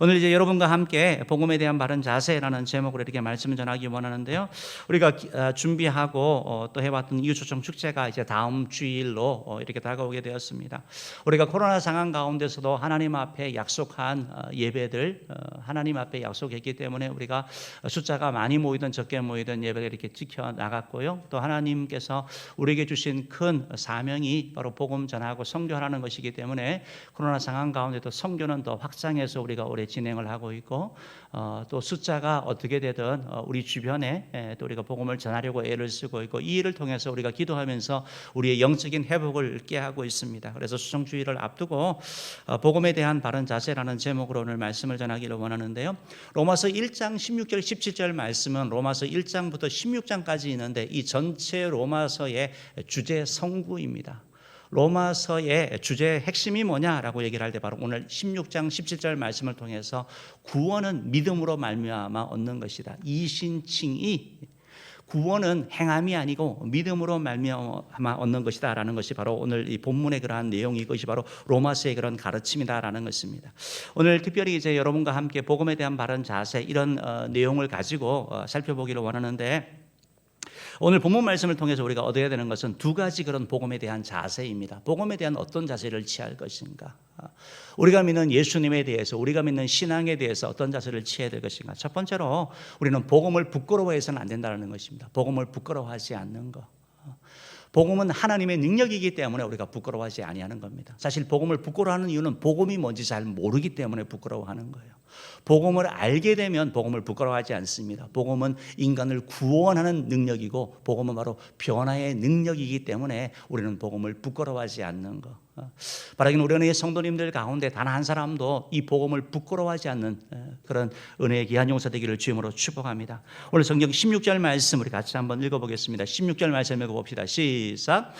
오늘 이제 여러분과 함께 복음에 대한 바른 자세라는 제목으로 이렇게 말씀을 전하기 원하는데요. 우리가 준비하고 또 해왔던 이웃초청 축제가 이제 다음 주일로 이렇게 다가오게 되었습니다. 우리가 코로나 상황 가운데서도 하나님 앞에 약속한 예배들, 하나님 앞에 약속했기 때문에 우리가 숫자가 많이 모이든 적게 모이든 예배를 이렇게 지켜 나갔고요. 또 하나님께서 우리에게 주신 큰 사명이 바로 복음 전하고 선교하는 것이기 때문에 코로나 상황 가운데도 선교는 더 확장해서 우리가 올해 진행을 하고 있고, 또 숫자가 어떻게 되든 우리 주변에 또 우리가 복음을 전하려고 애를 쓰고 있고, 이 일을 통해서 우리가 기도하면서 우리의 영적인 회복을 꾀하고 있습니다. 그래서 수성주의를 앞두고 복음에 대한 바른 자세라는 제목으로 오늘 말씀을 전하기를 원하는데요. 로마서 1장 16절 17절 말씀은 로마서 1장부터 16장까지 있는데 이 전체 로마서의 주제 성구입니다. 로마서의 주제의 핵심이 뭐냐라고 얘기를 할 때 바로 오늘 16장 17절 말씀을 통해서 구원은 믿음으로 말미암아 얻는 것이다. 이신칭이 구원은 행함이 아니고 믿음으로 말미암아 얻는 것이다라는 것이 바로 오늘 이 본문의 그러한 내용이, 이것이 바로 로마서의 그런 가르침이다라는 것입니다. 오늘 특별히 이제 여러분과 함께 복음에 대한 바른 자세, 이런 내용을 가지고 살펴보기를 원하는데, 오늘 본문 말씀을 통해서 우리가 얻어야 되는 것은 두 가지 그런 복음에 대한 자세입니다. 복음에 대한 어떤 자세를 취할 것인가, 우리가 믿는 예수님에 대해서, 우리가 믿는 신앙에 대해서 어떤 자세를 취해야 될 것인가. 첫 번째로 우리는 복음을 부끄러워해서는 안 된다는 것입니다. 복음을 부끄러워하지 않는 것. 복음은 하나님의 능력이기 때문에 우리가 부끄러워하지 아니하는 겁니다. 사실 복음을 부끄러워하는 이유는 복음이 뭔지 잘 모르기 때문에 부끄러워하는 거예요. 복음을 알게 되면 복음을 부끄러워하지 않습니다. 복음은 인간을 구원하는 능력이고, 복음은 바로 변화의 능력이기 때문에 우리는 복음을 부끄러워하지 않는 것. 바라기는 우리 은혜의 성도님들 가운데 단 한 사람도 이 복음을 부끄러워하지 않는 그런 은혜의 귀한 용사 되기를 주임으로 축복합니다. 오늘 성경 16절 말씀 우리 같이 한번 읽어보겠습니다. 16절 말씀 읽어봅시다. 시작.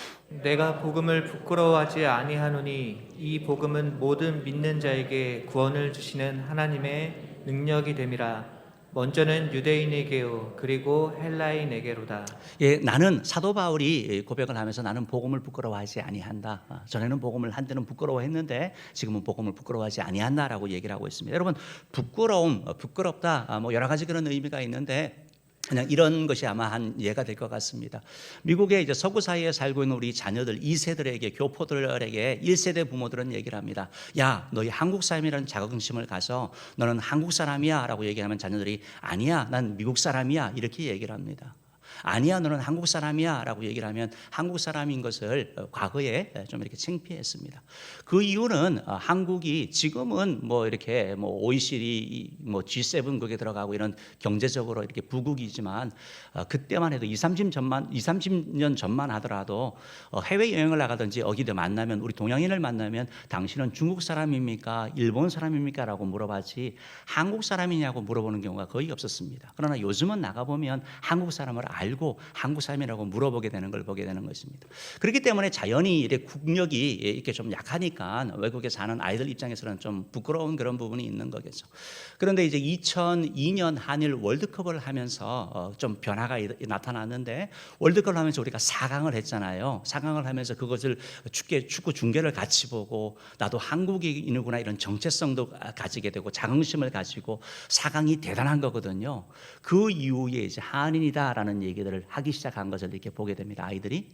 내가 복음을 부끄러워하지 아니하노니 이 복음은 모든 믿는 자에게 구원을 주시는 하나님의 능력이 됨이라. 먼저는 유대인에게요 그리고 헬라인에게로다. 예, 나는 사도 바울이 고백을 하면서 나는 복음을 부끄러워하지 아니한다. 전에는 복음을 한때는 부끄러워했는데 지금은 복음을 부끄러워하지 아니한다라고 얘기를 하고 있습니다. 여러분, 부끄러움, 부끄럽다, 뭐 여러 가지 그런 의미가 있는데 그냥 이런 것이 아마 한 예가 될 것 같습니다. 미국의 이제 서구 사회에 살고 있는 우리 자녀들 2세들에게, 교포들에게 1세대 부모들은 얘기를 합니다. 야, 너희 한국 사람이라는 자긍심을 가서 너는 한국 사람이야 라고 얘기하면 자녀들이 아니야, 난 미국 사람이야 이렇게 얘기를 합니다. 아니야, 너는 한국 사람이야 라고 얘기를 하면 한국 사람인 것을 과거에 좀 이렇게 창피했습니다. 그 이유는 한국이 지금은 뭐 이렇게 뭐 OECD, 뭐 G7국에 들어가고 이런 경제적으로 이렇게 부국이지만 그때만 해도 30년 전만 하더라도 해외여행을 나가든지 어디든 만나면, 우리 동양인을 만나면 당신은 중국 사람입니까? 일본 사람입니까? 라고 물어봤지 한국 사람이냐고 물어보는 경우가 거의 없었습니다. 그러나 요즘은 나가보면 한국 사람을 알고 한국 사람이라고 물어보게 되는 걸 보게 되는 것입니다. 그렇기 때문에 자연히 이렇게 국력이 이렇게 좀 약하니까 외국에 사는 아이들 입장에서는 좀 부끄러운 그런 부분이 있는 거겠죠. 그런데 이제 2002년 한일 월드컵을 하면서 좀 변화가 나타났는데, 월드컵을 하면서 우리가 4강을 했잖아요. 4강을 하면서 그것을 축구 중계를 같이 보고 나도 한국인이구나 이런 정체성도 가지게 되고 자긍심을 가지고 4강이 대단한 거거든요. 그 이후에 이제 한인이다라는 얘기들을 하기 시작한 것을 이렇게 보게 됩니다, 아이들이.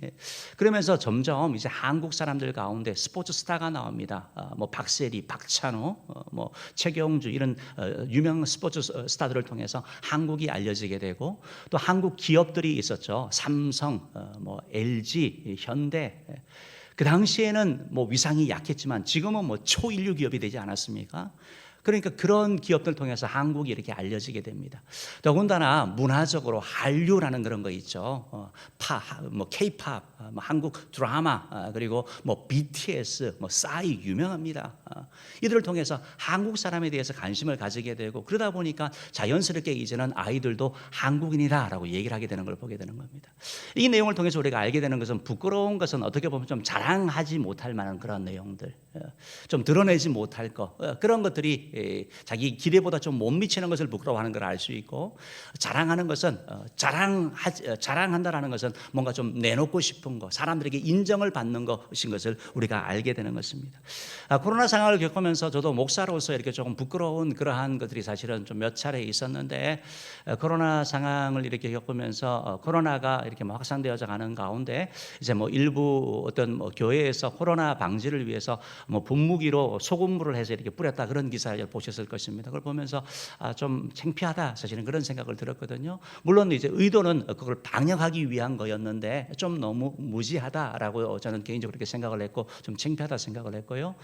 그러면서 점점 이제 한국 사람들 가운데 스포츠 스타가 나옵니다. 뭐 박세리, 박찬호, 뭐 최경주 이런 유명 스포츠 스타들을 통해서 한국이 알려지게 되고, 또 한국 기업들이 있었죠. 삼성, 뭐 LG, 현대. 그 당시에는 뭐 위상이 약했지만 지금은 뭐 초인류 기업이 되지 않았습니까? 그러니까 그런 기업들 통해서 한국이 이렇게 알려지게 됩니다. 더군다나 문화적으로 한류라는 그런 거 있죠. 뭐 K-팝, 뭐 한국 드라마, 그리고 뭐 BTS, 뭐 싸이 유명합니다. 이들을 통해서 한국 사람에 대해서 관심을 가지게 되고, 그러다 보니까 자연스럽게 이제는 아이들도 한국인이다라고 얘기를 하게 되는 걸 보게 되는 겁니다. 이 내용을 통해서 우리가 알게 되는 것은, 부끄러운 것은 어떻게 보면 좀 자랑하지 못할 만한 그런 내용들, 좀 드러내지 못할 것, 그런 것들이 자기 기대보다 좀 못 미치는 것을 부끄러워하는 걸 알 수 있고, 자랑하는 것은 자랑한다라는 것은 뭔가 좀 내놓고 싶은 거, 사람들에게 인정을 받는 것인 것을 우리가 알게 되는 것입니다. 코로나 상황을 겪으면서 저도 목사로서 이렇게 조금 부끄러운 그러한 것들이 사실은 좀 몇 차례 있었는데, 코로나 상황을 이렇게 겪으면서 코로나가 이렇게 확산되어져 가는 가운데 이제 뭐 일부 어떤 뭐 교회에서 코로나 방지를 위해서 뭐 분무기로 소금물을 해서 이렇게 뿌렸다, 그런 기사를 보셨을 것입니다. 그걸 보면서 좀 창피하다, 사실은 그런 생각을 들었거든요. 물론 이제 의도는 그걸 방역하기 위한 거였는데 좀 너무 무지하다라고 저는 개인적으로 그렇게 생각을 했고, 좀 창피하다 생각을 했고요.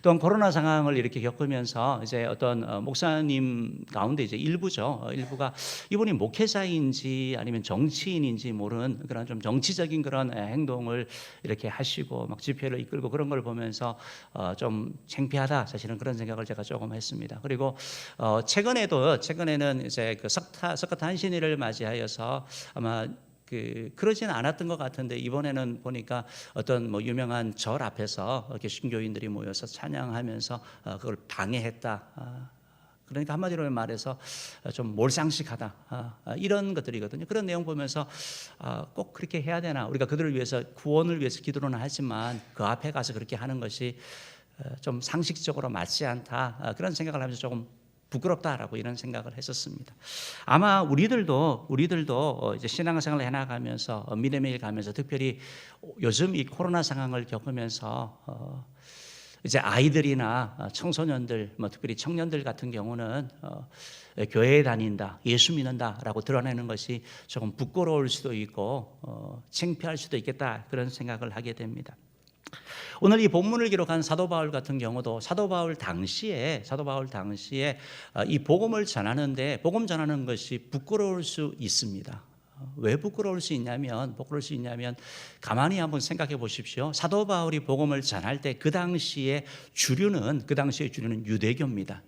또한 코로나 상황을 이렇게 겪으면서 이제 어떤 목사님 가운데 이제 일부가 이분이 목회자인지 아니면 정치인인지 모르는 그런 좀 정치적인 그런 행동을 이렇게 하시고 막 집회를 이끌고 그런 걸 보면서 좀 창피하다, 사실은 그런 생각을 제가 조금 했습니다. 그리고 최근에는 이제 그 석가탄신일을 맞이하여서 아마 그러지는 않았던 것 같은데, 이번에는 보니까 어떤 뭐 유명한 절 앞에서 개신교인들이 모여서 찬양하면서 그걸 방해했다. 그러니까 한마디로 말해서 좀 몰상식하다, 이런 것들이거든요. 그런 내용 보면서 꼭 그렇게 해야 되나? 우리가 그들을 위해서, 구원을 위해서 기도는 하지만 그 앞에 가서 그렇게 하는 것이 좀 상식적으로 맞지 않다, 그런 생각을 하면서 조금 부끄럽다라고 이런 생각을 했었습니다. 아마 우리들도 이제 신앙생활을 해나가면서 믿음의 일 가면서, 특별히 요즘 이 코로나 상황을 겪으면서 이제 아이들이나 청소년들, 뭐 특별히 청년들 같은 경우는 교회에 다닌다, 예수 믿는다라고 드러내는 것이 조금 부끄러울 수도 있고 창피할 수도 있겠다, 그런 생각을 하게 됩니다. 오늘 이 본문을 기록한 사도 바울 같은 경우도 사도 바울 당시에 이 복음을 전하는데, 복음 전하는 것이 부끄러울 수 있습니다. 왜 부끄러울 수 있냐면 가만히 한번 생각해 보십시오. 사도 바울이 복음을 전할 때 그 당시의 주류는 유대교입니다.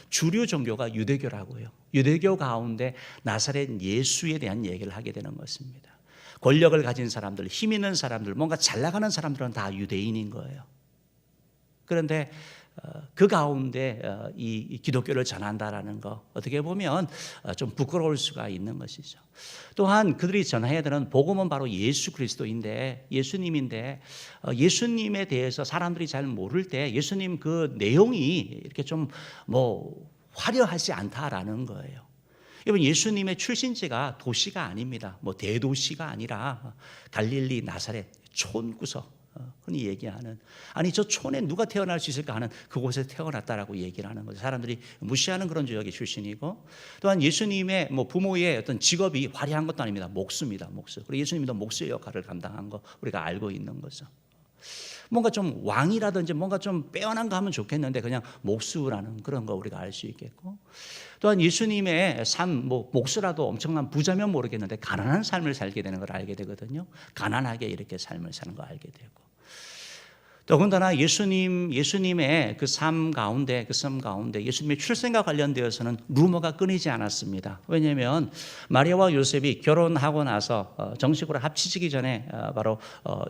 주류 종교가 유대교라고요. 유대교 가운데 나사렛 예수에 대한 얘기를 하게 되는 것입니다. 권력을 가진 사람들, 힘 있는 사람들, 뭔가 잘 나가는 사람들은 다 유대인인 거예요. 그런데 그 가운데 이 기독교를 전한다라는 거, 어떻게 보면 좀 부끄러울 수가 있는 것이죠. 또한 그들이 전해야 되는 복음은 바로 예수 그리스도인데, 예수님인데, 예수님에 대해서 사람들이 잘 모를 때 예수님 그 내용이 이렇게 좀 뭐 화려하지 않다라는 거예요. 여러분, 예수님의 출신지가 도시가 아닙니다. 뭐 대도시가 아니라 갈릴리 나사렛 촌구석, 흔히 얘기하는, 아니 저 촌에 누가 태어날 수 있을까 하는 그곳에 태어났다라고 얘기를 하는 거죠. 사람들이 무시하는 그런 지역의 출신이고, 또한 예수님의 뭐 부모의 어떤 직업이 화려한 것도 아닙니다. 목수입니다. 목수. 그리고 예수님도 목수의 역할을 감당한 거 우리가 알고 있는 거죠. 뭔가 좀 왕이라든지 뭔가 좀 빼어난 거 하면 좋겠는데 그냥 목수라는 그런 거 우리가 알 수 있겠고, 또한 예수님의 삶, 뭐 목수라도 엄청난 부자면 모르겠는데 가난한 삶을 살게 되는 걸 알게 되거든요. 가난하게 이렇게 삶을 사는 거 알게 되고, 더군다나 예수님의 그 삶 가운데 예수님의 출생과 관련되어서는 루머가 끊이지 않았습니다. 왜냐하면 마리아와 요셉이 결혼하고 나서 정식으로 합치지기 전에 바로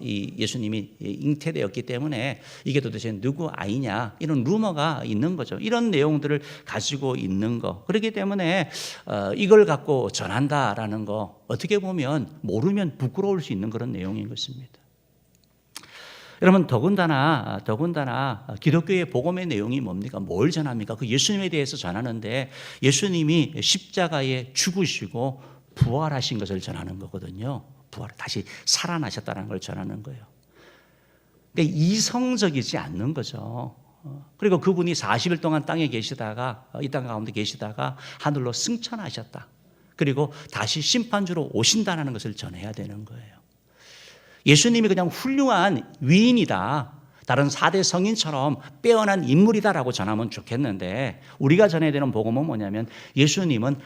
이 예수님이 잉태되었기 때문에 이게 도대체 누구 아이냐, 이런 루머가 있는 거죠. 이런 내용들을 가지고 있는 거. 그렇기 때문에 이걸 갖고 전한다라는 거, 어떻게 보면 모르면 부끄러울 수 있는 그런 내용인 것입니다. 여러분, 더군다나 기독교의 복음의 내용이 뭡니까? 뭘 전합니까? 그 예수님에 대해서 전하는데, 예수님이 십자가에 죽으시고 부활하신 것을 전하는 거거든요. 다시 살아나셨다는 걸 전하는 거예요. 근데 이성적이지 않는 거죠. 그리고 그분이 40일 동안 이 땅 가운데 계시다가 하늘로 승천하셨다. 그리고 다시 심판주로 오신다는 것을 전해야 되는 거예요. 예수님이 그냥 훌륭한 위인이다, 다른 4대 성인처럼 빼어난 인물이다라고 전하면 좋겠는데, 우리가 전해야 되는 복음은 뭐냐면 예수님은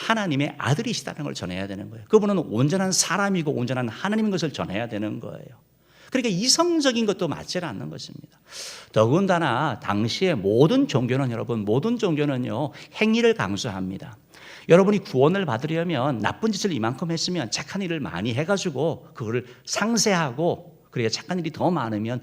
하나님의 아들이시다는 걸 전해야 되는 거예요. 그분은 온전한 사람이고 온전한 하나님인 것을 전해야 되는 거예요. 그러니까 이성적인 것도 맞지 않는 것입니다. 더군다나 당시에 모든 종교는요 행위를 강조합니다. 여러분이 구원을 받으려면 나쁜 짓을 이만큼 했으면 착한 일을 많이 해가지고 그거를 상쇄하고, 그래야 착한 일이 더 많으면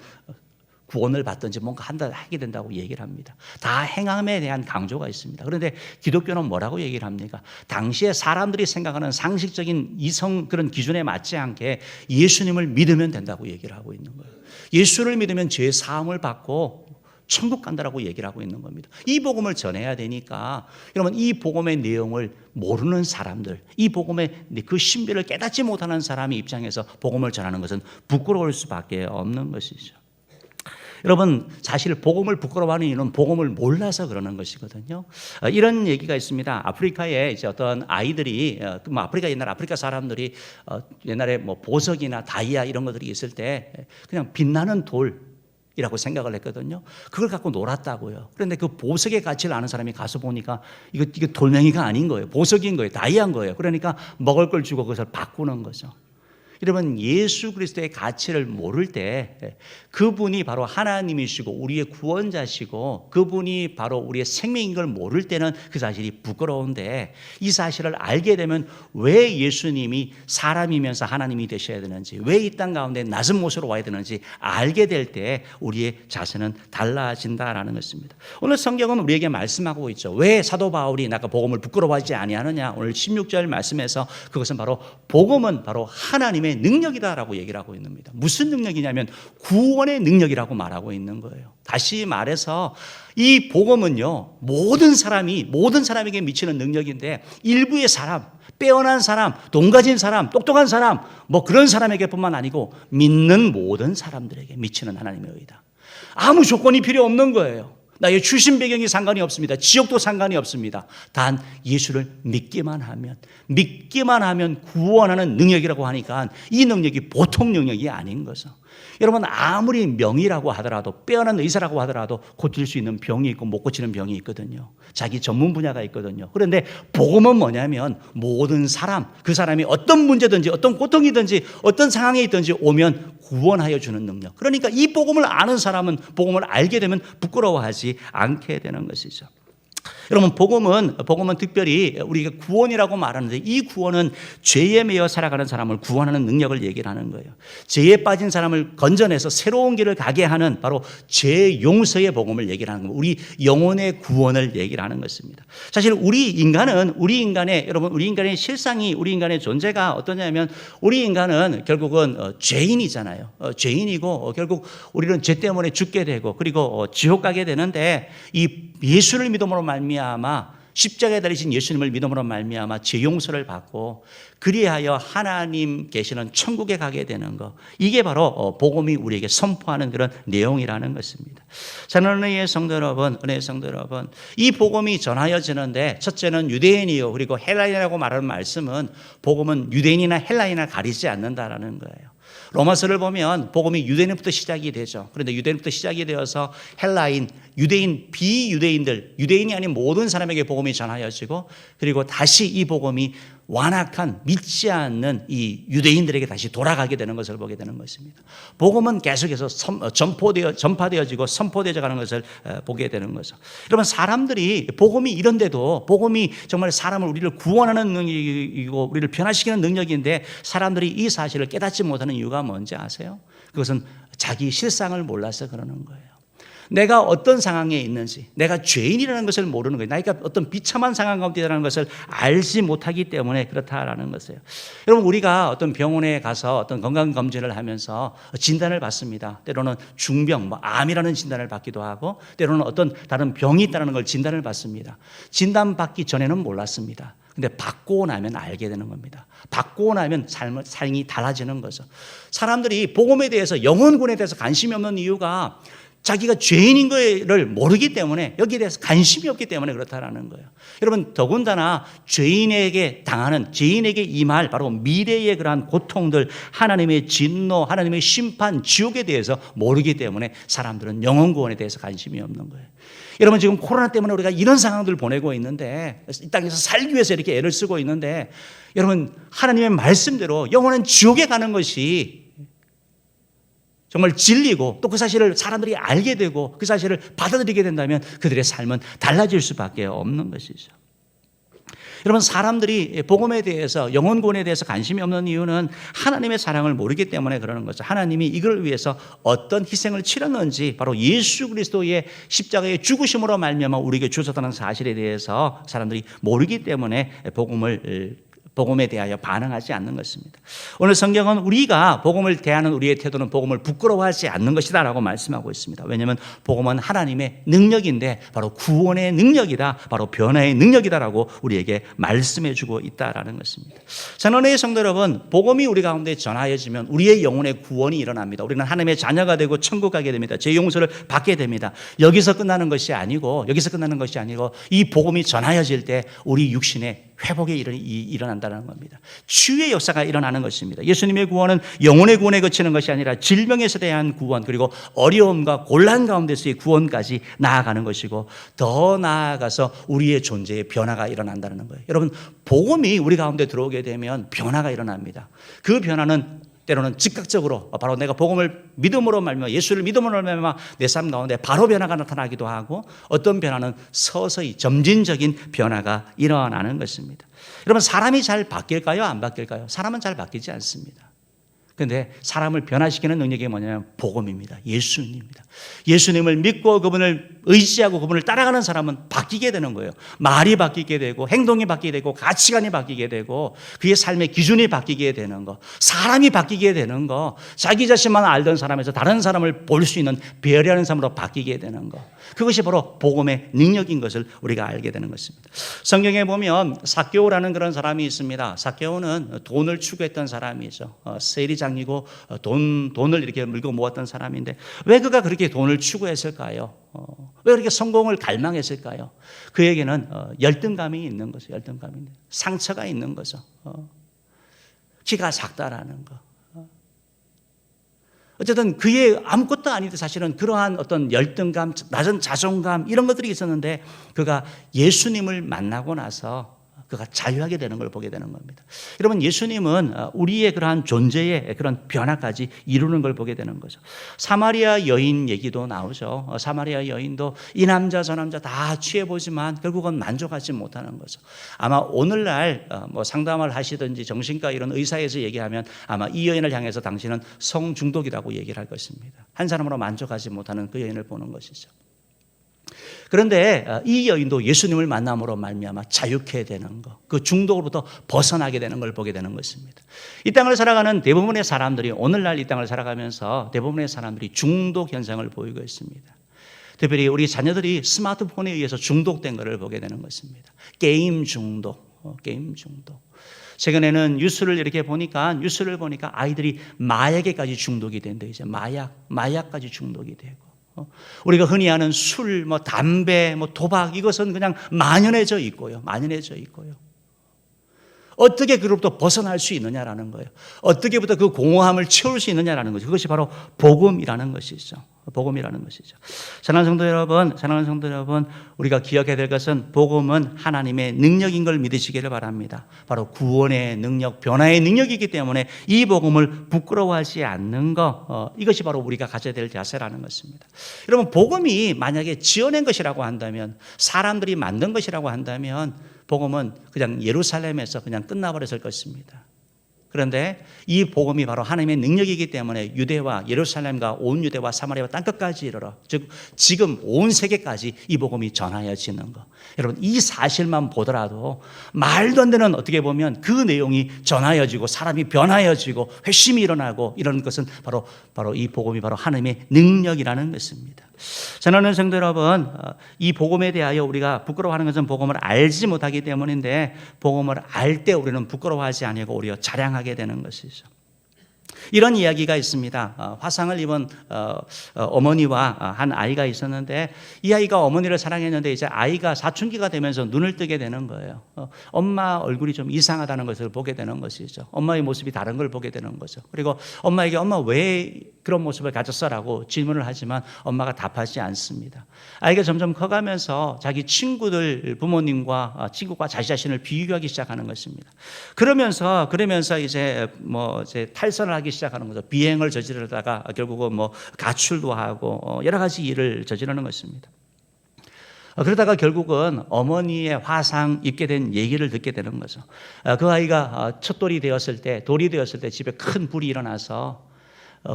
구원을 받든지 뭔가 하게 된다고 얘기를 합니다. 다 행함에 대한 강조가 있습니다. 그런데 기독교는 뭐라고 얘기를 합니까? 당시에 사람들이 생각하는 상식적인 이성 그런 기준에 맞지 않게 예수님을 믿으면 된다고 얘기를 하고 있는 거예요. 예수를 믿으면 죄 사함을 받고 천국 간다라고 얘기를 하고 있는 겁니다. 이 복음을 전해야 되니까 여러분 이 복음의 내용을 모르는 사람들, 이 복음의 그 신비를 깨닫지 못하는 사람의 입장에서 복음을 전하는 것은 부끄러울 수밖에 없는 것이죠. 여러분 사실 복음을 부끄러워하는 이유는 복음을 몰라서 그러는 것이거든요. 이런 얘기가 있습니다. 아프리카에 이제 어떤 아이들이 옛날 아프리카 사람들이 옛날에 뭐 보석이나 다이아 이런 것들이 있을 때 그냥 빛나는 돌이라고 생각을 했거든요. 그걸 갖고 놀았다고요. 그런데 그 보석의 가치를 아는 사람이 가서 보니까 이거 돌멩이가 아닌 거예요. 보석인 거예요. 다이아인 거예요. 그러니까 먹을 걸 주고 그것을 바꾸는 거죠. 여러분 예수 그리스도의 가치를 모를 때 그분이 바로 하나님이시고 우리의 구원자시고 그분이 바로 우리의 생명인 걸 모를 때는 그 사실이 부끄러운데 이 사실을 알게 되면 왜 예수님이 사람이면서 하나님이 되셔야 되는지 왜 이 땅 가운데 낮은 모습으로 와야 되는지 알게 될 때 우리의 자세는 달라진다라는 것입니다. 오늘 성경은 우리에게 말씀하고 있죠. 왜 사도 바울이 아까 복음을 부끄러워하지 아니하느냐. 오늘 16절 말씀에서 그것은 바로 복음은 바로 하나님의 능력이다라고 얘기를 하고 있는 겁니다. 무슨 능력이냐면 구원의 능력이라고 말하고 있는 거예요. 다시 말해서 이 복음은요 모든 사람에게 미치는 능력인데 일부의 사람, 빼어난 사람, 돈 가진 사람, 똑똑한 사람 뭐 그런 사람에게뿐만 아니고 믿는 모든 사람들에게 미치는 하나님의 의다. 아무 조건이 필요 없는 거예요. 나의 출신 배경이 상관이 없습니다. 지역도 상관이 없습니다. 단 예수를 믿기만 하면 구원하는 능력이라고 하니까 이 능력이 보통 능력이 아닌 거죠. 여러분 아무리 명의라고 하더라도 빼어난 의사라고 하더라도 고칠 수 있는 병이 있고 못 고치는 병이 있거든요. 자기 전문 분야가 있거든요. 그런데 복음은 뭐냐면 모든 사람, 그 사람이 어떤 문제든지 어떤 고통이든지 어떤 상황에 있든지 오면 구원하여 주는 능력. 그러니까 이 복음을 아는 사람은 복음을 알게 되면 부끄러워하지 않게 되는 것이죠. 여러분 복음은 특별히 우리가 구원이라고 말하는데 이 구원은 죄에 매여 살아가는 사람을 구원하는 능력을 얘기를 하는 거예요. 죄에 빠진 사람을 건져내서 새로운 길을 가게 하는 바로 죄 용서의 복음을 얘기를 하는 겁니다. 우리 영혼의 구원을 얘기를 하는 것입니다. 사실 우리 인간의 실상이 우리 인간의 존재가 어떠냐면 우리 인간은 결국은 죄인이잖아요. 죄인이고 결국 우리는 죄 때문에 죽게 되고 그리고 지옥 가게 되는데 이 예수를 믿음으로 말미암아 십자가에 달리신 예수님을 믿음으로 말미암아 죄 용서를 받고 그리하여 하나님 계시는 천국에 가게 되는 것, 이게 바로 복음이 우리에게 선포하는 그런 내용이라는 것입니다. 사랑하는 은혜의 성도 여러분, 이 복음이 전하여지는데 첫째는 유대인이요 그리고 헬라인이라고 말하는 말씀은 복음은 유대인이나 헬라인을 가리지 않는다라는 거예요. 로마서를 보면 복음이 유대인부터 시작이 되죠. 그런데 유대인부터 시작이 되어서 헬라인, 유대인, 비유대인들, 유대인이 아닌 모든 사람에게 복음이 전하여지고 그리고 다시 이 복음이 완악한 믿지 않는 이 유대인들에게 다시 돌아가게 되는 것을 보게 되는 것입니다. 복음은 계속해서 전파되어지고 선포되어져 가는 것을 보게 되는 거죠. 여러분 사람들이 복음이 이런데도 복음이 정말 사람을 우리를 구원하는 능력이고 우리를 변화시키는 능력인데 사람들이 이 사실을 깨닫지 못하는 이유가 뭔지 아세요? 그것은 자기 실상을 몰라서 그러는 거예요. 내가 어떤 상황에 있는지, 내가 죄인이라는 것을 모르는 거예요. 내가 어떤 비참한 상황 가운데 있다는 것을 알지 못하기 때문에 그렇다라는 것이에요. 여러분 우리가 어떤 병원에 가서 어떤 건강검진을 하면서 진단을 받습니다. 때로는 중병, 암이라는 진단을 받기도 하고 때로는 어떤 다른 병이 있다는 걸 진단을 받습니다. 진단받기 전에는 몰랐습니다. 근데 받고 나면 알게 되는 겁니다. 받고 나면 삶이 달라지는 거죠. 사람들이 복음에 대해서 영혼군에 대해서 관심이 없는 이유가 자기가 죄인인 것을 모르기 때문에 여기에 대해서 관심이 없기 때문에 그렇다라는 거예요. 여러분 더군다나 죄인에게 임할 바로 미래의 그러한 고통들, 하나님의 진노, 하나님의 심판, 지옥에 대해서 모르기 때문에 사람들은 영혼 구원에 대해서 관심이 없는 거예요. 여러분 지금 코로나 때문에 우리가 이런 상황들을 보내고 있는데 이 땅에서 살기 위해서 이렇게 애를 쓰고 있는데 여러분 하나님의 말씀대로 영혼은 지옥에 가는 것이 정말 진리고 또 그 사실을 사람들이 알게 되고 그 사실을 받아들이게 된다면 그들의 삶은 달라질 수밖에 없는 것이죠. 여러분, 사람들이 복음에 대해서, 영혼 구원에 대해서 관심이 없는 이유는 하나님의 사랑을 모르기 때문에 그러는 거죠. 하나님이 이걸 위해서 어떤 희생을 치렀는지, 바로 예수 그리스도의 십자가의 죽으심으로 말미암아 우리에게 주셨다는 사실에 대해서 사람들이 모르기 때문에 복음에 대하여 반응하지 않는 것입니다. 오늘 성경은 우리가 복음을 대하는 우리의 태도는 복음을 부끄러워하지 않는 것이다 라고 말씀하고 있습니다. 왜냐하면 복음은 하나님의 능력인데 바로 구원의 능력이다, 바로 변화의 능력이다라고 우리에게 말씀해 주고 있다라는 것입니다. 사랑하는 성도 여러분, 복음이 우리 가운데 전하여지면 우리의 영혼의 구원이 일어납니다. 우리는 하나님의 자녀가 되고 천국 가게 됩니다. 죄 용서를 받게 됩니다. 여기서 끝나는 것이 아니고 이 복음이 전하여질 때 우리 육신의 회복이 일어난다는 겁니다. 치유의 역사가 일어나는 것입니다. 예수님의 구원은 영혼의 구원에 그치는 것이 아니라 질병에서 대한 구원, 그리고 어려움과 곤란 가운데서의 구원까지 나아가는 것이고, 더 나아가서 우리의 존재의 변화가 일어난다는 거예요. 여러분, 복음이 우리 가운데 들어오게 되면 변화가 일어납니다. 그 변화는 때로는 즉각적으로 바로 내가 복음을 믿음으로 말미암아, 예수를 믿음으로 말미암아 내 삶 가운데 바로 변화가 나타나기도 하고, 어떤 변화는 서서히 점진적인 변화가 일어나는 것입니다. 여러분, 사람이 잘 바뀔까요? 안 바뀔까요? 사람은 잘 바뀌지 않습니다. 그런데 사람을 변화시키는 능력이 뭐냐면 복음입니다. 예수님입니다. 예수님을 믿고 그분을 의지하고 그분을 따라가는 사람은 바뀌게 되는 거예요. 말이 바뀌게 되고, 행동이 바뀌게 되고, 가치관이 바뀌게 되고, 그의 삶의 기준이 바뀌게 되는 거, 사람이 바뀌게 되는 거, 자기 자신만 알던 사람에서 다른 사람을 볼 수 있는 배려하는 사람으로 바뀌게 되는 거, 그것이 바로 복음의 능력인 것을 우리가 알게 되는 것입니다. 성경에 보면 삭개오라는 그런 사람이 있습니다. 삭개오는 돈을 추구했던 사람이죠. 세리장이고 돈을 이렇게 물고 모았던 사람인데, 왜 그가 그렇게 돈을 추구했을까요? 왜 그렇게 성공을 갈망했을까요? 그에게는 열등감이 있는 거죠. 열등감이 있는, 상처가 있는 거죠. 키가 작다라는 거. 어쨌든 그의 아무것도 아닌데 사실은 그러한 어떤 열등감, 낮은 자존감, 이런 것들이 있었는데, 그가 예수님을 만나고 나서 그가 자유하게 되는 걸 보게 되는 겁니다. 여러분, 예수님은 우리의 그러한 존재의 그런 변화까지 이루는 걸 보게 되는 거죠. 사마리아 여인 얘기도 나오죠. 사마리아 여인도 이 남자 저 남자 다 취해보지만 결국은 만족하지 못하는 거죠. 아마 오늘날 상담을 하시든지 정신과 이런 의사에서 얘기하면 아마 이 여인을 향해서 당신은 성중독이라고 얘기를 할 것입니다. 한 사람으로 만족하지 못하는 그 여인을 보는 것이죠. 그런데 이 여인도 예수님을 만남으로 말미암아 자유케 되는 것, 그 중독으로부터 벗어나게 되는 걸 보게 되는 것입니다. 이 땅을 살아가는 대부분의 사람들이, 오늘날 이 땅을 살아가면서 대부분의 사람들이 중독 현상을 보이고 있습니다. 특별히 우리 자녀들이 스마트폰에 의해서 중독된 것을 보게 되는 것입니다. 게임 중독, 게임 중독. 최근에는 뉴스를 보니까 아이들이 마약에까지 중독이 된다. 이제 마약까지 중독이 되고, 우리가 흔히 아는 술, 담배, 도박, 이것은 그냥 만연해져 있고요. 어떻게 그로부터 벗어날 수 있느냐라는 거예요. 어떻게부터 그 공허함을 채울 수 있느냐라는 거죠. 그것이 바로 복음이라는 것이죠. 사랑하는 성도 여러분, 우리가 기억해야 될 것은 복음은 하나님의 능력인 걸 믿으시기를 바랍니다. 바로 구원의 능력, 변화의 능력이기 때문에 이 복음을 부끄러워하지 않는 것, 이것이 바로 우리가 가져야 될 자세라는 것입니다. 여러분, 복음이 만약에 지어낸 것이라고 한다면, 사람들이 만든 것이라고 한다면, 복음은 그냥 예루살렘에서 그냥 끝나버렸을 것입니다. 그런데 이 복음이 바로 하나님의 능력이기 때문에 유대와 예루살렘과 온 유대와 사마리아와 땅끝까지 이르러, 즉 지금 온 세계까지 이 복음이 전하여지는 것. 여러분, 이 사실만 보더라도 말도 안 되는, 어떻게 보면 그 내용이 전하여지고 사람이 변하여지고 회심이 일어나고, 이런 것은 바로 이 복음이 바로 하나님의 능력이라는 것입니다. 사랑하는 성도 여러분, 이 복음에 대하여 우리가 부끄러워하는 것은 복음을 알지 못하기 때문인데, 복음을 알 때 우리는 부끄러워하지 아니하고 오히려 자랑하게 되는 것이죠. 이런 이야기가 있습니다. 화상을 입은 어머니와 한 아이가 있었는데, 이 아이가 어머니를 사랑했는데 이제 아이가 사춘기가 되면서 눈을 뜨게 되는 거예요. 엄마 얼굴이 좀 이상하다는 것을 보게 되는 것이죠. 엄마의 모습이 다른 걸 보게 되는 거죠. 그리고 엄마에게 엄마 왜 그런 모습을 가졌어라고 질문을 하지만 엄마가 답하지 않습니다. 아이가 점점 커가면서 자기 친구들, 부모님과 친구과 자기 자신을 비교하기 시작하는 것입니다. 그러면서 이제 탈선을 하기 시작하는 거죠. 비행을 저지르다가 결국은 가출도 하고 여러 가지 일을 저지르는 것입니다. 그러다가 결국은 어머니의 화상 입게 된 얘기를 듣게 되는 거죠. 그 아이가 첫 돌이 되었을 때 집에 큰 불이 일어나서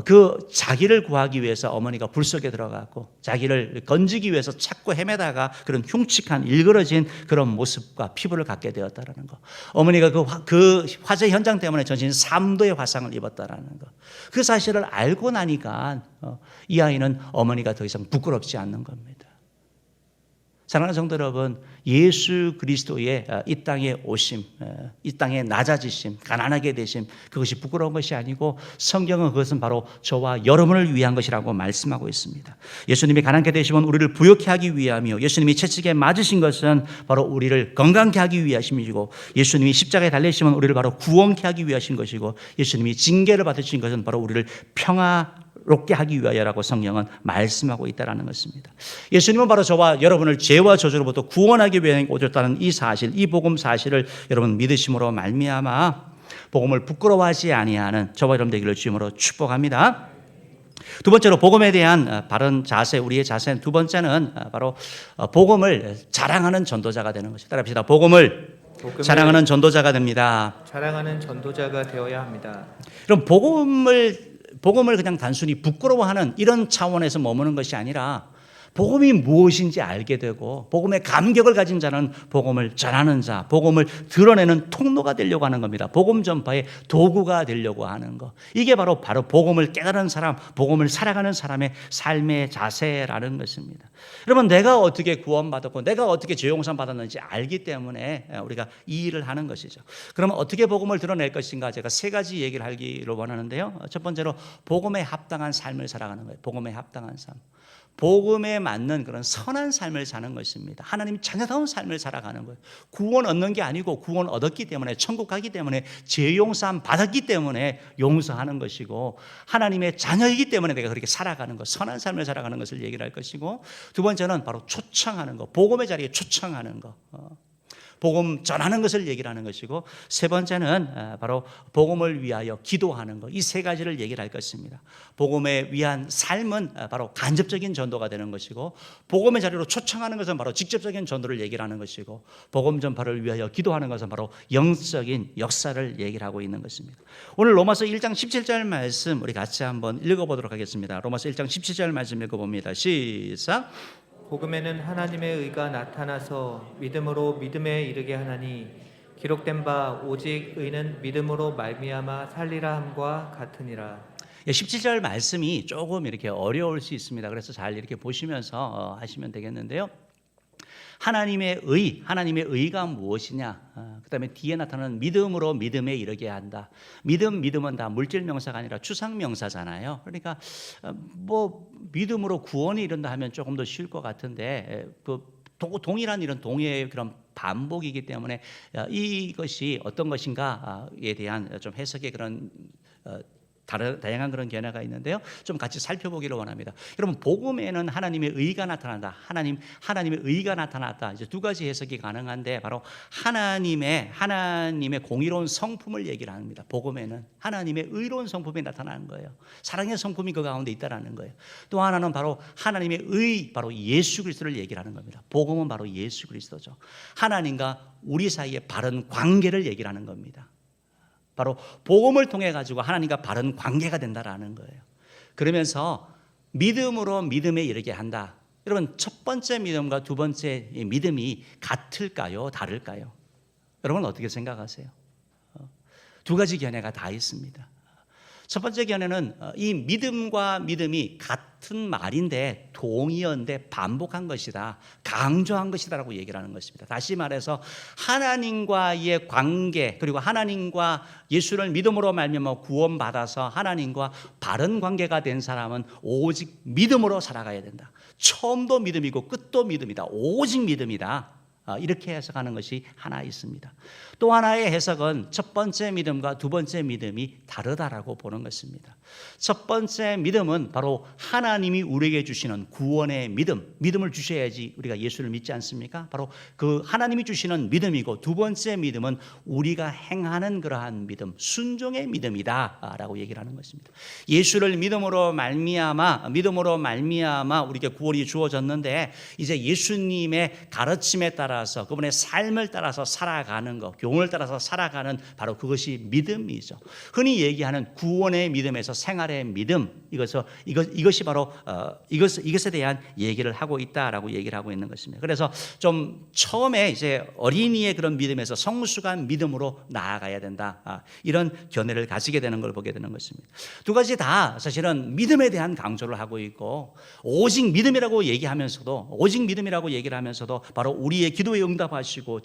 그 자기를 구하기 위해서 어머니가 불 속에 들어가고 자기를 건지기 위해서 찾고 헤매다가 그런 흉측한 일그러진 그런 모습과 피부를 갖게 되었다라는 거. 어머니가 그 화재 현장 때문에 전신 3도의 화상을 입었다라는 거. 그 사실을 알고 나니까 이 아이는 어머니가 더 이상 부끄럽지 않는 겁니다. 사랑하는 성도 여러분, 예수 그리스도의 이 땅에 오심, 이 땅에 낮아지심, 가난하게 되심, 그것이 부끄러운 것이 아니고 성경은 그것은 바로 저와 여러분을 위한 것이라고 말씀하고 있습니다. 예수님이 가난케 되시면 우리를 부욕케 하기 위함이요, 예수님이 채찍에 맞으신 것은 바로 우리를 건강케 하기 위하심이고, 예수님이 십자가에 달리시면 우리를 바로 구원케 하기 위하신 것이고, 예수님이 징계를 받으신 것은 바로 우리를 평화롭게 하기 위하여라고 성경은 말씀하고 있다는 것입니다. 예수님은 바로 저와 여러분을 죄와 저주로부터 구원하기 위해 오셨다는 이 사실, 이 복음 사실을 여러분 믿으심으로 말미암아 복음을 부끄러워하지 아니하는 저와 여러분 되기를 주님으로 축복합니다. 두 번째로 복음에 대한 바른 자세, 우리의 자세 두 번째는 바로 복음을 자랑하는 전도자가 되는 것입니다. 따라합시다. 복음을 자랑하는 전도자가 됩니다. 자랑하는 전도자가 되어야 합니다. 그럼 복음을 그냥 단순히 부끄러워하는 이런 차원에서 머무는 것이 아니라 복음이 무엇인지 알게 되고 복음의 감격을 가진 자는 복음을 전하는 자, 복음을 드러내는 통로가 되려고 하는 겁니다. 복음 전파의 도구가 되려고 하는 것. 이게 바로 복음을 깨달은 사람, 복음을 살아가는 사람의 삶의 자세라는 것입니다. 여러분, 내가 어떻게 구원받았고 내가 어떻게 죄용산 받았는지 알기 때문에 우리가 이 일을 하는 것이죠. 그러면 어떻게 복음을 드러낼 것인가? 제가 세 가지 얘기를 하기를 원하는데요. 첫 번째로 복음에 합당한 삶을 살아가는 거예요. 복음에 합당한 삶. 복음에 맞는 그런 선한 삶을 사는 것입니다. 하나님 자녀다운 삶을 살아가는 거예요. 구원 얻는 게 아니고 구원 얻었기 때문에, 천국 가기 때문에, 죄 용서함 받았기 때문에 용서하는 것이고, 하나님의 자녀이기 때문에 내가 그렇게 살아가는 것, 선한 삶을 살아가는 것을 얘기를 할 것이고, 두 번째는 바로 초청하는 것, 복음의 자리에 초청하는 것, 복음 전하는 것을 얘기를 하는 것이고, 세 번째는 바로 복음을 위하여 기도하는 것. 이 세 가지를 얘기를 할 것입니다. 복음에 위한 삶은 바로 간접적인 전도가 되는 것이고, 복음의 자리로 초청하는 것은 바로 직접적인 전도를 얘기를 하는 것이고, 복음 전파를 위하여 기도하는 것은 바로 영적인 역사를 얘기를 하고 있는 것입니다. 오늘 로마서 1장 17절 말씀 우리 같이 한번 읽어보도록 하겠습니다. 로마서 1장 17절 말씀 읽어봅니다. 시작. 복음에는 하나님의 의가 나타나서 믿음으로 믿음에 이르게 하나니 기록된 바 오직 의는 믿음으로 말미암아 살리라 함과 같으니라. 17절 말씀이 조금 이렇게 어려울 수 있습니다. 그래서 잘 이렇게 보시면서 하시면 되겠는데요. 하나님의 의가 무엇이냐? 그다음에 뒤에 나타나는 믿음으로 믿음에 이르게 한다. 믿음은 다 물질 명사가 아니라 추상 명사잖아요. 그러니까 뭐 믿음으로 구원이 이른다 하면 조금 더 쉬울 것 같은데 그 동일한 이런 동의의 그런 반복이기 때문에 이것이 어떤 것인가에 대한 좀 해석의 그런 다양한 그런 견해가 있는데요. 좀 같이 살펴보기를 원합니다. 여러분, 복음에는 하나님의 의가 나타난다. 하나님의 의가 나타났다. 이제 두 가지 해석이 가능한데 바로 하나님의 공의로운 성품을 얘기를 합니다. 복음에는 하나님의 의로운 성품이 나타나는 거예요. 사랑의 성품이 그 가운데 있다라는 거예요. 또 하나는 바로 하나님의 의, 바로 예수 그리스도를 얘기를 하는 겁니다. 복음은 바로 예수 그리스도죠. 하나님과 우리 사이의 바른 관계를 얘기를 하는 겁니다. 바로 복음을 통해 가지고 하나님과 바른 관계가 된다라는 거예요. 그러면서 믿음으로 믿음에 이르게 한다. 여러분, 첫 번째 믿음과 두 번째 믿음이 같을까요? 다를까요? 여러분 어떻게 생각하세요? 두 가지 견해가 다 있습니다. 첫 번째 견해는 이 믿음과 믿음이 같은 말인데 동의어인데 반복한 것이다, 강조한 것이다라고 얘기를 하는 것입니다. 다시 말해서 하나님과의 관계, 그리고 하나님과 예수를 믿음으로 말미암아 구원받아서 하나님과 바른 관계가 된 사람은 오직 믿음으로 살아가야 된다. 처음도 믿음이고 끝도 믿음이다. 오직 믿음이다. 이렇게 해석하는 것이 하나 있습니다. 또 하나의 해석은 첫 번째 믿음과 두 번째 믿음이 다르다라고 보는 것입니다. 첫 번째 믿음은 바로 하나님이 우리에게 주시는 구원의 믿음을 주셔야지 우리가 예수를 믿지 않습니까? 바로 그 하나님이 주시는 믿음이고, 두 번째 믿음은 우리가 행하는 그러한 믿음, 순종의 믿음이다라고 얘기를 하는 것입니다. 예수를 믿음으로 말미암아 우리에게 구원이 주어졌는데, 이제 예수님의 가르침에 따라서 그분의 삶을 따라서 살아가는 것, 교훈을 따라서 살아가는 바로 그것이 믿음이죠. 흔히 얘기하는 구원의 믿음에서 생활의 믿음, 이것이 바로 이것에 대한 얘기를 하고 있다라고 얘기를 하고 있는 것입니다. 그래서 좀 처음에 이제 어린이의 그런 믿음에서 성숙한 믿음으로 나아가야 된다, 이런 견해를 가지게 되는 걸 보게 되는 것입니다. 두 가지 다 사실은 믿음에 대한 강조를 하고 있고, 오직 믿음이라고 얘기를 하면서도 바로 우리의 기도에 응답하시고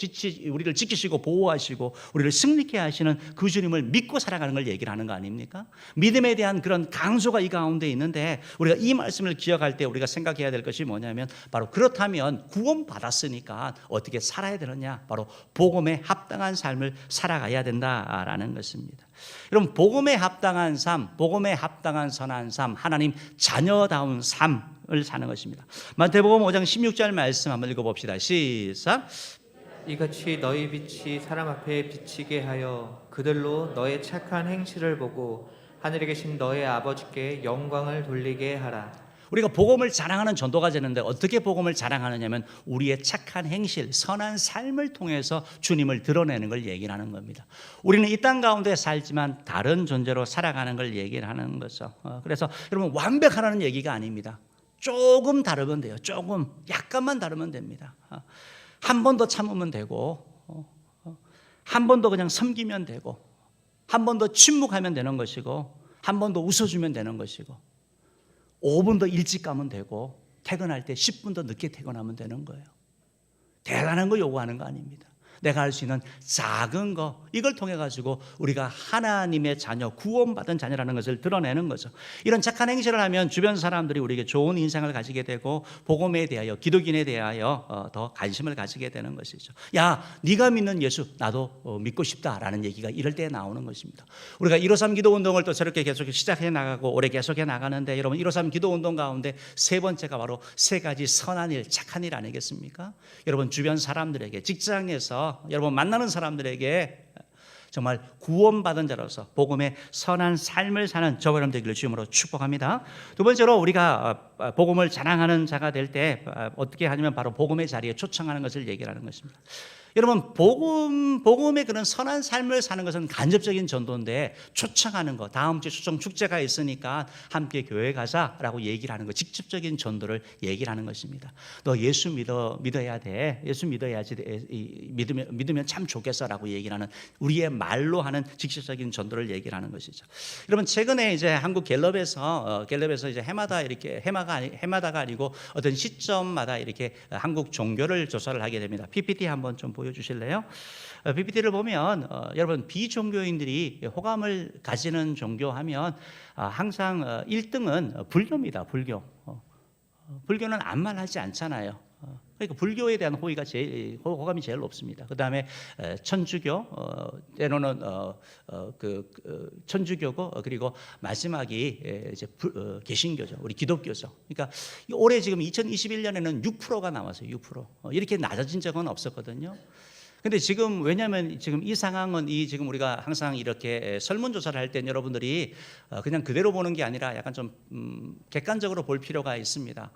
우리를 지키시고 보호하시고 우리를 승리케 하시는 그 주님을 믿고 살아가는 걸 얘기를 하는 거 아닙니까? 믿음에 대한 그런 강조가 이 가운데 있는데, 우리가 이 말씀을 기억할 때 우리가 생각해야 될 것이 뭐냐면, 바로 그렇다면 구원 받았으니까 어떻게 살아야 되느냐, 바로 복음에 합당한 삶을 살아가야 된다라는 것입니다. 여러분, 복음에 합당한 삶, 복음에 합당한 선한 삶, 하나님 자녀다운 삶을 사는 것입니다. 마태복음 5장 16절 말씀 한번 읽어봅시다. 시작. 이같이 너희 빛이 사람 앞에 비치게 하여 그들로 너의 착한 행실을 보고 하늘에 계신 너의 아버지께 영광을 돌리게 하라. 우리가 복음을 자랑하는 전도가 되는데, 어떻게 복음을 자랑하느냐면 우리의 착한 행실, 선한 삶을 통해서 주님을 드러내는 걸 얘기를 하는 겁니다. 우리는 이 땅 가운데 살지만 다른 존재로 살아가는 걸 얘기를 하는 거죠. 그래서 여러분, 완벽하라는 얘기가 아닙니다. 조금 다르면 돼요. 조금, 약간만 다르면 됩니다. 한 번 더 참으면 되고, 한 번 더 그냥 섬기면 되고, 한 번 더 침묵하면 되는 것이고, 한 번 더 웃어주면 되는 것이고, 5분 더 일찍 가면 되고, 퇴근할 때 10분 더 늦게 퇴근하면 되는 거예요. 대단한 거 요구하는 거 아닙니다. 내가 할 수 있는 작은 거, 이걸 통해 가지고 우리가 하나님의 자녀, 구원받은 자녀라는 것을 드러내는 거죠. 이런 착한 행실을 하면 주변 사람들이 우리에게 좋은 인상을 가지게 되고, 복음에 대하여, 기독인에 대하여 더 관심을 가지게 되는 것이죠. 야, 네가 믿는 예수 나도 믿고 싶다라는 얘기가 이럴 때 나오는 것입니다. 우리가 153 기도 운동을 또 새롭게 계속 시작해 나가고 올해 계속해 나가는데, 여러분, 153 기도 운동 가운데 세 번째가 바로 세 가지 선한 일, 착한 일 아니겠습니까? 여러분, 주변 사람들에게, 직장에서 여러분 만나는 사람들에게 정말 구원받은 자로서 복음의 선한 삶을 사는 저와 여러분 되기를 주님으로 축복합니다. 두 번째로, 우리가 복음을 자랑하는 자가 될 때 어떻게 하냐면 바로 복음의 자리에 초청하는 것을 얘기하는 것입니다. 여러분, 복음의 그런 선한 삶을 사는 것은 간접적인 전도인데, 초청하는 거, 다음 주에 초청 축제가 있으니까 함께 교회 가자라고 얘기를 하는 거, 직접적인 전도를 얘기를 하는 것입니다. 너 예수 믿어야 돼. 예수 믿어야지. 믿으면 참 좋겠어라고 얘기를 하는, 우리의 말로 하는 직접적인 전도를 얘기를 하는 것이죠. 여러분, 최근에 이제 한국 갤럽에서 이제 해마다가 아니고 어떤 시점마다 이렇게 한국 종교를 조사를 하게 됩니다. PPT 한번 좀 보여주실래요? PPT를 보면 여러분, 비종교인들이 호감을 가지는 종교하면 항상 1등은 불교입니다. 불교는 아무 말 하지 않잖아요. 그러니까 불교에 대한 호감이 제일 높습니다. 그 다음에 천주교, 때로는 천주교고, 그리고 마지막이 이제 개신교죠. 우리 기독교죠. 그러니까 올해 지금 2021년에는 6%가 나왔어요. 6%. 이렇게 낮아진 적은 없었거든요. 근데 지금, 왜냐하면 지금 이 상황은 지금 우리가 항상 이렇게 설문조사를 할 때 여러분들이 그냥 그대로 보는 게 아니라 약간 좀 객관적으로 볼 필요가 있습니다.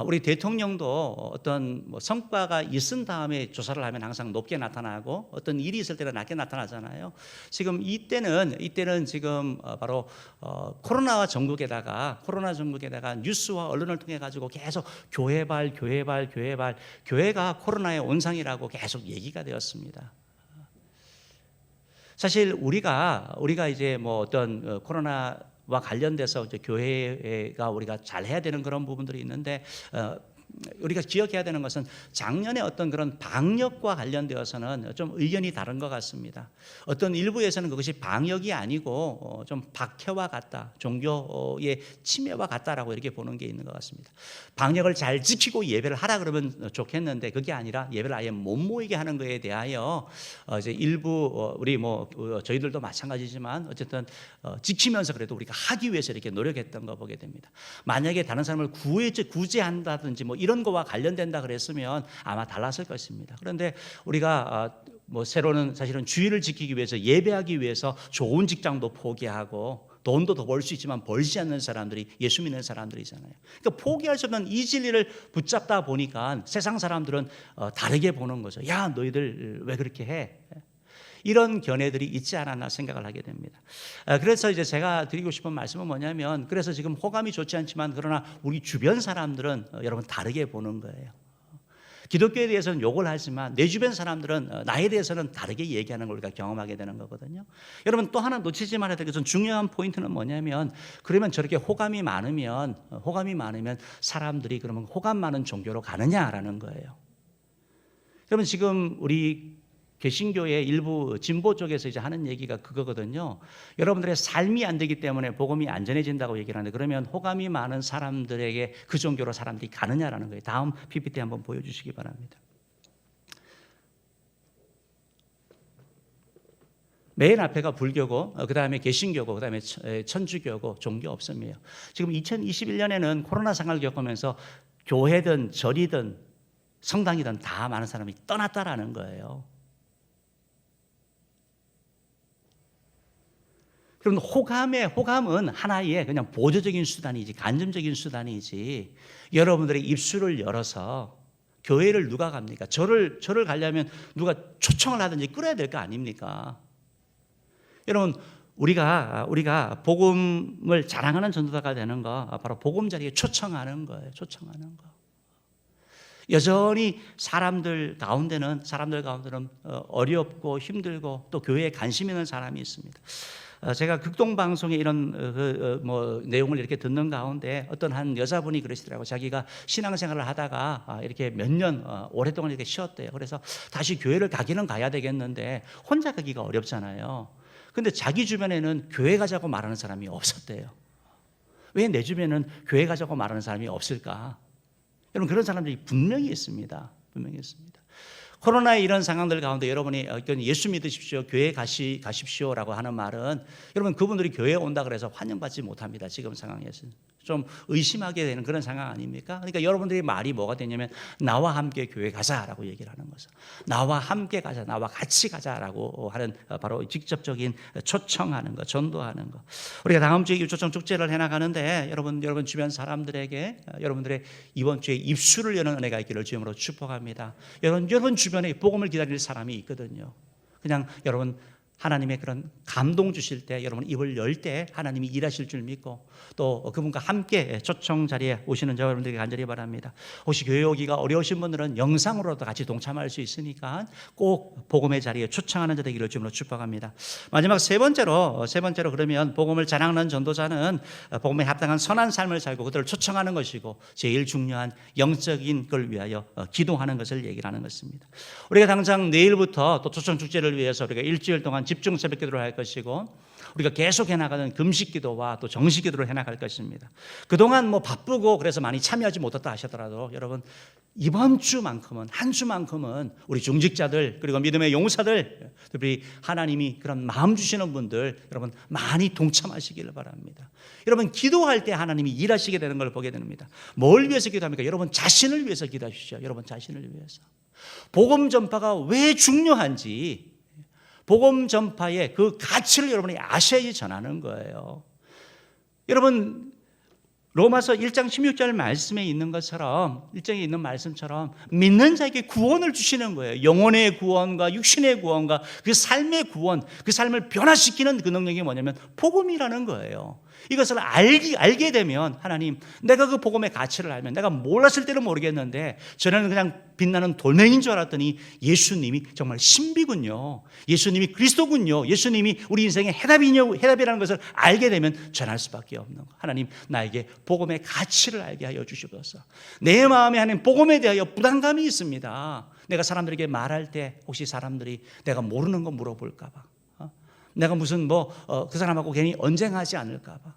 우리 대통령도 어떤 성과가 있은 다음에 조사를 하면 항상 높게 나타나고, 어떤 일이 있을 때는 낮게 나타나잖아요. 지금 이때는 지금 바로 코로나 전국에다가 뉴스와 언론을 통해 가지고 계속 교회가 코로나의 온상이라고 계속 얘기가 되었습니다. 사실 우리가 이제 어떤 코로나와 관련돼서 이제 교회가 우리가 잘 해야 되는 그런 부분들이 있는데, 우리가 기억해야 되는 것은 작년에 어떤 그런 방역과 관련되어서는 좀 의견이 다른 것 같습니다. 어떤 일부에서는 그것이 방역이 아니고 좀 박해와 같다, 종교의 침해와 같다라고 이렇게 보는 게 있는 것 같습니다. 방역을 잘 지키고 예배를 하라 그러면 좋겠는데 그게 아니라 예배를 아예 못 모이게 하는 것에 대하여 이제 일부 우리 저희들도 마찬가지지만 어쨌든 지키면서 그래도 우리가 하기 위해서 이렇게 노력했던 거 보게 됩니다. 만약에 다른 사람을 구제한다든지 이런 거와 관련된다 그랬으면 아마 달랐을 것입니다. 그런데 우리가 새로는 사실은 주의를 지키기 위해서 예배하기 위해서 좋은 직장도 포기하고 돈도 더 벌 수 있지만 벌지 않는 사람들이 예수 믿는 사람들이잖아요. 그러니까 포기할 수 없는 이 진리를 붙잡다 보니까 세상 사람들은 다르게 보는 거죠. 야, 너희들 왜 그렇게 해? 이런 견해들이 있지 않았나 생각을 하게 됩니다. 그래서 이제 제가 드리고 싶은 말씀은 뭐냐면, 그래서 지금 호감이 좋지 않지만 그러나 우리 주변 사람들은 여러분 다르게 보는 거예요. 기독교에 대해서는 욕을 하지만 내 주변 사람들은 나에 대해서는 다르게 얘기하는 걸 우리가 경험하게 되는 거거든요. 여러분 또 하나 놓치지 말아야 될 것은 중요한 포인트는 뭐냐면, 그러면 저렇게 호감이 많으면 사람들이 그러면 호감 많은 종교로 가느냐라는 거예요. 여러분 지금 우리 개신교의 일부 진보 쪽에서 이제 하는 얘기가 그거거든요. 여러분들의 삶이 안 되기 때문에 복음이 안전해진다고 얘기를 하는데, 그러면 호감이 많은 사람들에게 그 종교로 사람들이 가느냐라는 거예요. 다음 PPT 한번 보여주시기 바랍니다. 맨 앞에가 불교고, 그 다음에 개신교고, 그 다음에 천주교고, 종교 없음이에요. 지금 2021년에는 코로나 상황을 겪으면서 교회든 절이든 성당이든 다 많은 사람이 떠났다라는 거예요. 그럼 호감은 하나의 그냥 보조적인 수단이지, 간접적인 수단이지, 여러분들의 입술을 열어서 교회를 누가 갑니까? 절을 가려면 누가 초청을 하든지 끌어야 될 거 아닙니까? 여러분 우리가 복음을 자랑하는 전도자가 되는 거 바로 복음 자리에 초청하는 거예요. 초청하는 거. 여전히 사람들 가운데는 어렵고 힘들고 또 교회에 관심 있는 사람이 있습니다. 제가 극동방송에 이런 내용을 이렇게 듣는 가운데 어떤 한 여자분이 그러시더라고요. 자기가 신앙생활을 하다가 이렇게 몇 년 오랫동안 이렇게 쉬었대요. 그래서 다시 교회를 가기는 가야 되겠는데 혼자 가기가 어렵잖아요. 근데 자기 주변에는 교회 가자고 말하는 사람이 없었대요. 왜 내 주변에는 교회 가자고 말하는 사람이 없을까? 여러분 그런 사람들이 분명히 있습니다. 분명히 있습니다. 코로나의 이런 상황들 가운데 여러분이 예수 믿으십시오, 교회 가십시오라고 하는 말은 여러분 그분들이 교회에 온다 그래서 환영받지 못합니다. 지금 상황에서 좀 의심하게 되는 그런 상황 아닙니까? 그러니까 여러분들이 말이 뭐가 되냐면 나와 함께 교회 가자라고 얘기를 하는 거죠. 나와 함께 가자, 나와 같이 가자라고 하는 바로 직접적인 초청하는 거, 전도하는 거. 우리가 다음 주에 초청 축제를 해나가는데 여러분 주변 사람들에게 여러분들의 이번 주에 입술을 여는 은혜가 있기를 주님으로 축복합니다. 여러분 주변에 복음을 기다릴 사람이 있거든요. 그냥 여러분 하나님의 그런 감동 주실 때 여러분 입을 열 때 하나님이 일하실 줄 믿고 또 그분과 함께 초청 자리에 오시는 저 여러분들에게 간절히 바랍니다. 혹시 교회 오기가 어려우신 분들은 영상으로도 같이 동참할 수 있으니까 꼭 복음의 자리에 초청하는 자 되기를 주님으로 축복합니다. 마지막 세 번째로 그러면 복음을 자랑하는 전도자는 복음에 합당한 선한 삶을 살고 그들을 초청하는 것이고 제일 중요한 영적인 걸 위하여 기도하는 것을 얘기하는 것입니다. 우리가 당장 내일부터 또 초청 축제를 위해서 우리가 일주일 동안 집중 새벽 기도를 할 것이고 우리가 계속 해나가는 금식 기도와 또 정식 기도를 해나갈 것입니다. 그동안 바쁘고 그래서 많이 참여하지 못했다 하시더라도 여러분 이번 주만큼은 한 주만큼은 우리 중직자들 그리고 믿음의 용사들 특별히 하나님이 그런 마음 주시는 분들 여러분 많이 동참하시기를 바랍니다. 여러분 기도할 때 하나님이 일하시게 되는 걸 보게 됩니다. 뭘 위해서 기도합니까? 여러분 자신을 위해서 기도하십시오. 여러분 자신을 위해서. 복음 전파가 왜 중요한지 복음 전파의 그 가치를 여러분이 아셔야지 전하는 거예요. 여러분 로마서 1장 16절 말씀에 있는 것처럼 1장에 있는 말씀처럼 믿는 자에게 구원을 주시는 거예요. 영혼의 구원과 육신의 구원과 그 삶의 구원, 그 삶을 변화시키는 그 능력이 뭐냐면 복음이라는 거예요. 이것을 알게 되면 하나님, 내가 그 복음의 가치를 알면, 내가 몰랐을 때는 모르겠는데 전에는 그냥 빛나는 돌멩이인 줄 알았더니 예수님이 정말 신비군요, 예수님이 그리스도군요, 예수님이 우리 인생의 해답이라는 것을 알게 되면 전할 수밖에 없는 거. 하나님, 나에게 복음의 가치를 알게 하여 주시옵소서. 내 마음에 하나님 복음에 대하여 부담감이 있습니다. 내가 사람들에게 말할 때 혹시 사람들이 내가 모르는 거 물어볼까 봐, 내가 무슨 그 사람하고 괜히 언쟁하지 않을까 봐.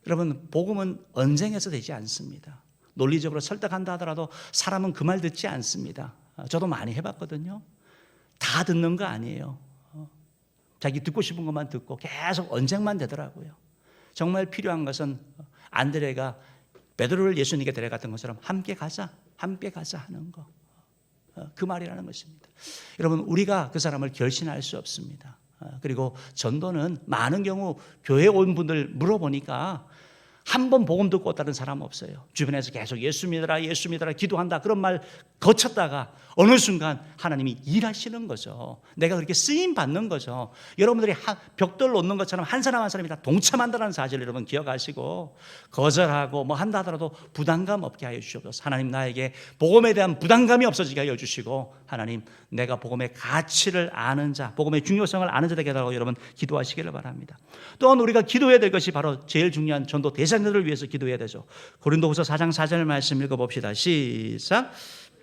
여러분, 복음은 언쟁해서 되지 않습니다. 논리적으로 설득한다 하더라도 사람은 그 말 듣지 않습니다. 저도 많이 해봤거든요. 다 듣는 거 아니에요. 자기 듣고 싶은 것만 듣고 계속 언쟁만 되더라고요. 정말 필요한 것은 안드레가 베드로를 예수님께 데려갔던 것처럼 함께 가자 하는 거. 그 말이라는 것입니다. 여러분, 우리가 그 사람을 결신할 수 없습니다. 그리고 전도는 많은 경우 교회에 온 분들 물어보니까 한 번 복음 듣고 왔다는 사람 없어요. 주변에서 계속 예수 믿어라 기도한다 그런 말 거쳤다가 어느 순간 하나님이 일하시는 거죠. 내가 그렇게 쓰임 받는 거죠. 여러분들이 벽돌 놓는 것처럼 한 사람 한 사람이 다 동참한다는 사실을 여러분 기억하시고, 거절하고 한다 하더라도 부담감 없게 하여 주시옵소서. 하나님, 나에게 복음에 대한 부담감이 없어지게 하여 주시고, 하나님, 내가 복음의 가치를 아는 자, 복음의 중요성을 아는 자 되게 해달라고 여러분 기도하시기를 바랍니다. 또한 우리가 기도해야 될 것이 바로 제일 중요한 전도 대상자들을 위해서 기도해야 되죠. 고린도후서 4장 4절을 말씀 읽어봅시다. 시작.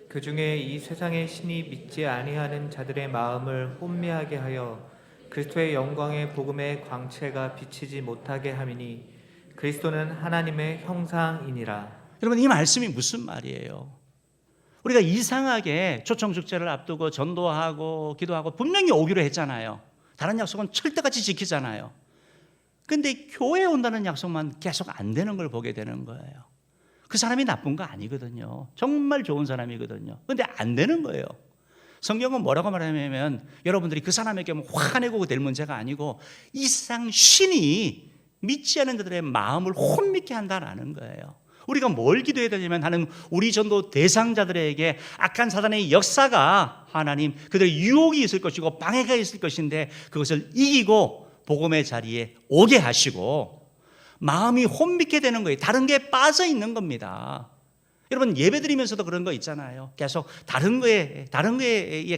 그 중에 이 세상의 신이 믿지 아니하는 자들의 마음을 혼미하게 하여 그리스도의 영광의 복음의 광채가 비치지 못하게 함이니 그리스도는 하나님의 형상이니라. 여러분, 이 말씀이 무슨 말이에요? 우리가 이상하게 초청 축제를 앞두고 전도하고 기도하고 분명히 오기로 했잖아요. 다른 약속은 철저같이 지키잖아요. 근데 교회에 온다는 약속만 계속 안 되는 걸 보게 되는 거예요. 그 사람이 나쁜 거 아니거든요. 정말 좋은 사람이거든요. 근데 안 되는 거예요. 성경은 뭐라고 말하냐면, 여러분들이 그 사람에게 화가 내고 될 문제가 아니고 이 세상 신이 믿지 않는 자들의 마음을 혼미케 한다라는 거예요. 우리가 뭘 기도해야 되냐면, 하나님, 우리 전도 대상자들에게 악한 사단의 역사가 하나님 그들의 유혹이 있을 것이고 방해가 있을 것인데 그것을 이기고 복음의 자리에 오게 하시고 마음이 혼미케 되는 거예요. 다른 게 빠져 있는 겁니다. 여러분, 예배 드리면서도 그런 거 있잖아요. 계속 다른 거에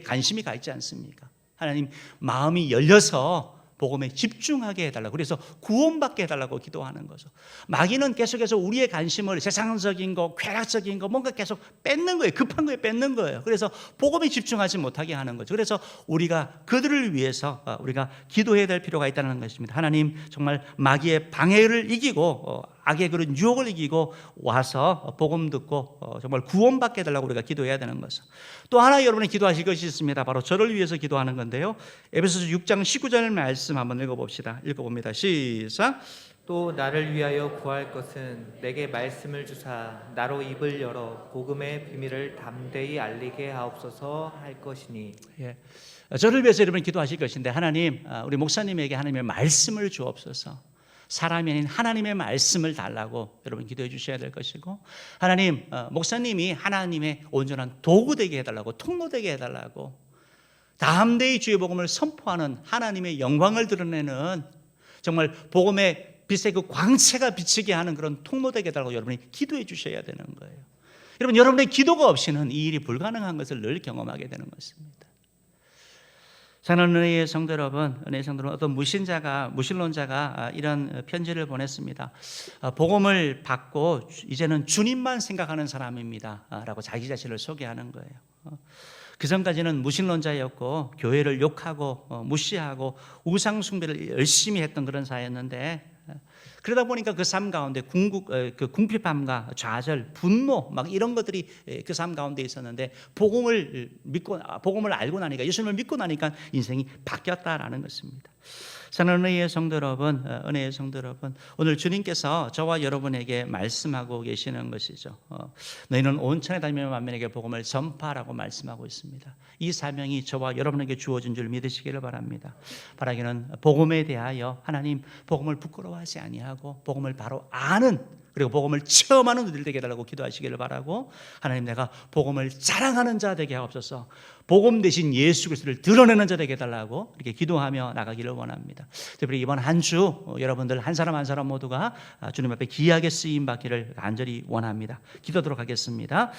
관심이 가 있지 않습니까? 하나님, 마음이 열려서 복음에 집중하게 해달라고, 그래서 구원받게 해달라고 기도하는 거죠. 마귀는 계속해서 우리의 관심을 세상적인 거, 쾌락적인 거, 뭔가 계속 뺏는 거예요. 급한 거에 뺏는 거예요. 그래서 복음에 집중하지 못하게 하는 거죠. 그래서 우리가 그들을 위해서 우리가 기도해야 될 필요가 있다는 것입니다. 하나님, 정말 마귀의 방해를 이기고 악의 그런 유혹을 이기고 와서 복음 듣고 정말 구원받게 해달라고 우리가 기도해야 되는 것이죠. 또 하나 여러분이 기도하실 것이 있습니다. 바로 저를 위해서 기도하는 건데요. 에베소서 6장 19절 말씀 한번 읽어봅니다. 시작. 또 나를 위하여 구할 것은 내게 말씀을 주사 나로 입을 열어 복음의 비밀을 담대히 알리게 하옵소서 할 것이니. 예. 저를 위해서 여러분이 기도하실 것인데, 하나님, 우리 목사님에게 하나님의 말씀을 주옵소서. 사람이 아닌 하나님의 말씀을 달라고 여러분 기도해 주셔야 될 것이고, 하나님, 목사님이 하나님의 온전한 도구 되게 해달라고, 통로 되게 해달라고, 담대히 주의 복음을 선포하는 하나님의 영광을 드러내는 정말 복음의 빛의 그 광채가 비치게 하는 그런 통로 되게 해달라고 여러분이 기도해 주셔야 되는 거예요. 여러분, 여러분의 기도가 없이는 이 일이 불가능한 것을 늘 경험하게 되는 것입니다. 사랑하는 은혜의 성도 여러분, 어떤 무신론자가 이런 편지를 보냈습니다. 복음을 받고 이제는 주님만 생각하는 사람입니다 라고 자기 자신을 소개하는 거예요. 그 전까지는 무신론자였고 교회를 욕하고 무시하고 우상 숭배를 열심히 했던 그런 사회였는데, 그러다 보니까 그 삶 가운데 궁핍함과 좌절, 분노 막 이런 것들이 그 삶 가운데 있었는데, 복음을 알고 나니까, 예수님을 믿고 나니까 인생이 바뀌었다라는 것입니다. 사랑하는 은혜의 성도 여러분, 오늘 주님께서 저와 여러분에게 말씀하고 계시는 것이죠. 너희는 온 천에 다니며 만민에게 복음을 전파하라고 말씀하고 있습니다. 이 사명이 저와 여러분에게 주어진 줄 믿으시기를 바랍니다. 바라기는 복음에 대하여 하나님 복음을 부끄러워하지 아니하고 복음을 바로 아는 그리고 복음을 체험하는 우리들 되게 해달라고 기도하시기를 바라고, 하나님 내가 복음을 자랑하는 자 되게 하옵소서. 복음 대신 예수 그리스도를 드러내는 자 되게 해달라고 이렇게 기도하며 나가기를 원합니다. 특별히 이번 한 주 여러분들 한 사람 한 사람 모두가 주님 앞에 귀하게 쓰임 받기를 간절히 원합니다. 기도하도록 하겠습니다.